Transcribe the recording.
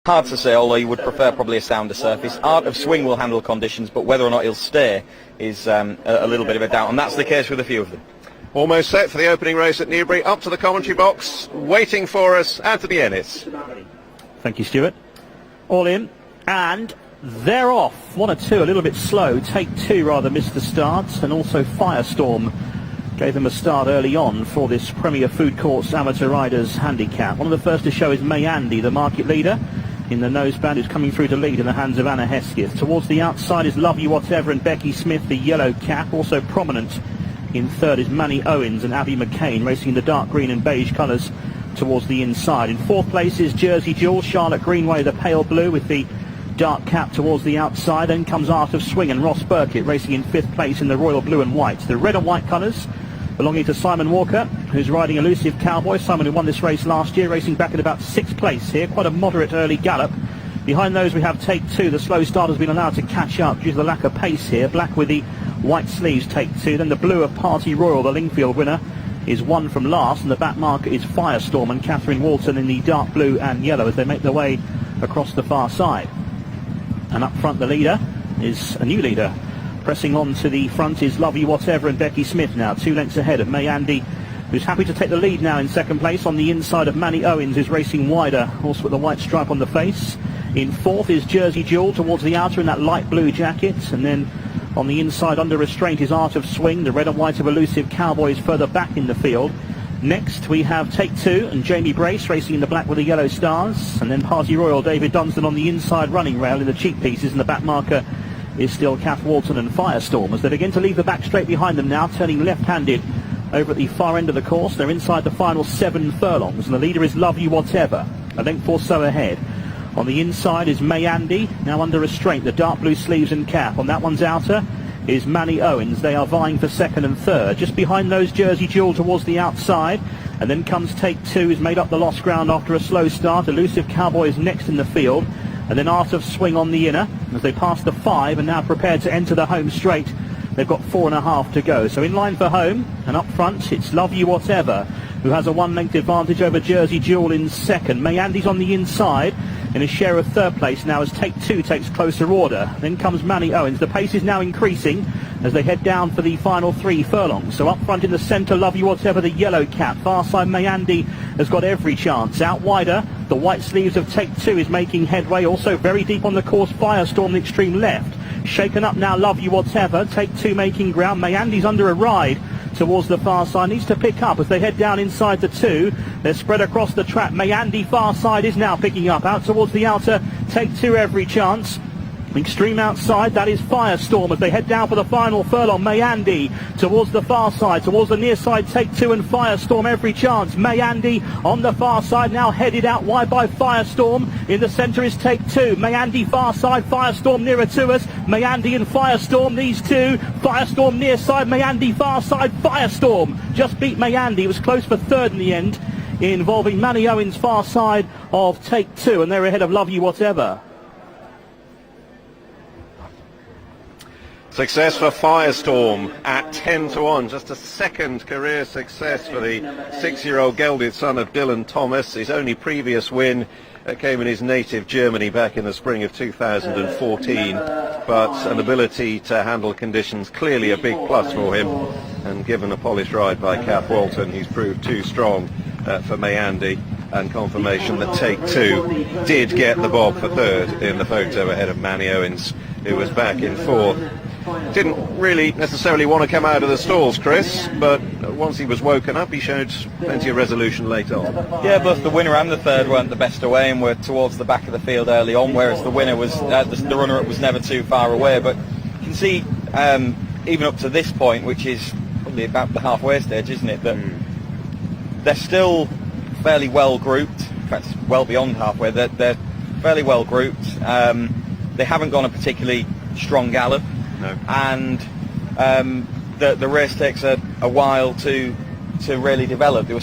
Hard to say, although you would prefer probably a sounder surface. Art of Swing will handle conditions, but whether or not he'll stay is a little bit of a doubt, and that's the case with a few of them. Almost set for the opening race at Newbury. Up to the commentary box, waiting for us, Anthony Ennis. Thank you, Stuart. All in, and they're off. 1 or 2, a little bit slow. Take 2 rather missed the start, and also Firestorm gave them a start early on for this Premier Food Courts Amateur Riders Handicap. One of the first to show is Mayandi, the market leader in the noseband, who's coming through to lead in the hands of Anna Hesketh. Towards the outside is Love You Whatever and Becky Smith, the yellow cap. Also prominent in third is Manny Owens and Abby McCain, racing in the dark green and beige colours towards the inside. In fourth place is Jersey Jewel, Charlotte Greenway, the pale blue with the dark cap towards the outside. Then comes Art of Swing and Ross Burkitt racing in fifth place in the royal blue and white. The red and white colours belonging to Simon Walker, who's riding Elusive Cowboy. Simon, who won this race last year, racing back at about sixth place here. Quite a moderate early gallop. Behind those we have Take 2. The slow start has been allowed to catch up due to the lack of pace here. Black with the white sleeves, Take 2. Then the blue of Party Royal, the Lingfield winner, is 1 from last. And the back marker is Firestorm and Catherine Walton in the dark blue and yellow as they make their way across the far side. And up front the leader is a new leader. Pressing on to the front is Love You Whatever and Becky Smith now, 2 lengths ahead of Mayandi, who's happy to take the lead now in second place. On the inside of Manny Owens, who's racing wider, also with the white stripe on the face. In fourth is Jersey Jewel towards the outer in that light blue jacket. And then on the inside under restraint is Art of Swing. The red and white of Elusive Cowboy is further back in the field. Next we have Take 2 and Jamie Brace racing in the black with the yellow stars. And then Party Royal, David Dunstan on the inside running rail in the cheek pieces, and the back marker is still Kath Walton and Firestorm as they begin to leave the back straight behind them now, turning left-handed over at the far end of the course. They're inside the final 7 furlongs, and the leader is Love You Whatever, a length or so ahead. On the inside is Mayandi, now under restraint, the dark blue sleeves and cap. On that one's outer is Manny Owens. They are vying for second and third. Just behind those, Jersey Jewel towards the outside. And then comes Take 2, who's made up the lost ground after a slow start. Elusive Cowboy is next in the field. And then Art of Swing on the inner as they pass the 5 and now prepared to enter the home straight. They've got 4.5 to go. So in line for home, and up front it's Love You Whatever, who has a 1-length advantage over Jersey Jewel in second. Mayandi's on the inside in a share of third place now as Take 2 takes closer order. Then comes Manny Owens. The pace is now increasing as they head down for the final 3 furlongs. So up front in the centre, Love You Whatever, the yellow cap. Far side Mayandi has got every chance. Out wider, the white sleeves of Take 2 is making headway. Also very deep on the course, Firestorm, the extreme left. Shaken up now, Love You Whatever. Take 2 making ground. Mayandi's under a ride towards the far side, needs to pick up as they head down inside the 2. They're spread across the track. Mayandi far side is now picking up out towards the outer. Take 2 every chance. Extreme outside, that is Firestorm as they head down for the final furlong. Mayandi towards the far side, towards the near side, Take 2 and Firestorm every chance. Mayandi on the far side now headed out wide by Firestorm. In the centre is Take 2. Mayandi far side, Firestorm nearer to us. Mayandi and Firestorm, these two. Firestorm near side, Mayandi far side. Firestorm just beat Mayandi. It was close for third in the end, involving Manny Owens far side of Take 2, and they're ahead of Love You Whatever. Success for Firestorm at 10-1, just a second career success for the 6-year-old gelded son of Dylan Thomas. His only previous win came in his native Germany back in the spring of 2014, but an ability to handle conditions clearly a big plus for him, and given a polished ride by Kath Walton, he's proved too strong for Mayandi, and confirmation that Take 2 did get the bob for third in the photo ahead of Manny Owens, who was back in fourth. Didn't really necessarily want to come out of the stalls, Chris, but once he was woken up, he showed plenty of resolution late on. Yeah, both the winner and the third weren't the best away and were towards the back of the field early on, whereas the winner was, the runner-up was never too far away. But you can see, even up to this point, which is probably about the halfway stage, isn't it, that they're still fairly well grouped. In fact, well beyond halfway. They're fairly well grouped. They haven't gone a particularly strong gallop. No. And the race takes a while to really develop. There was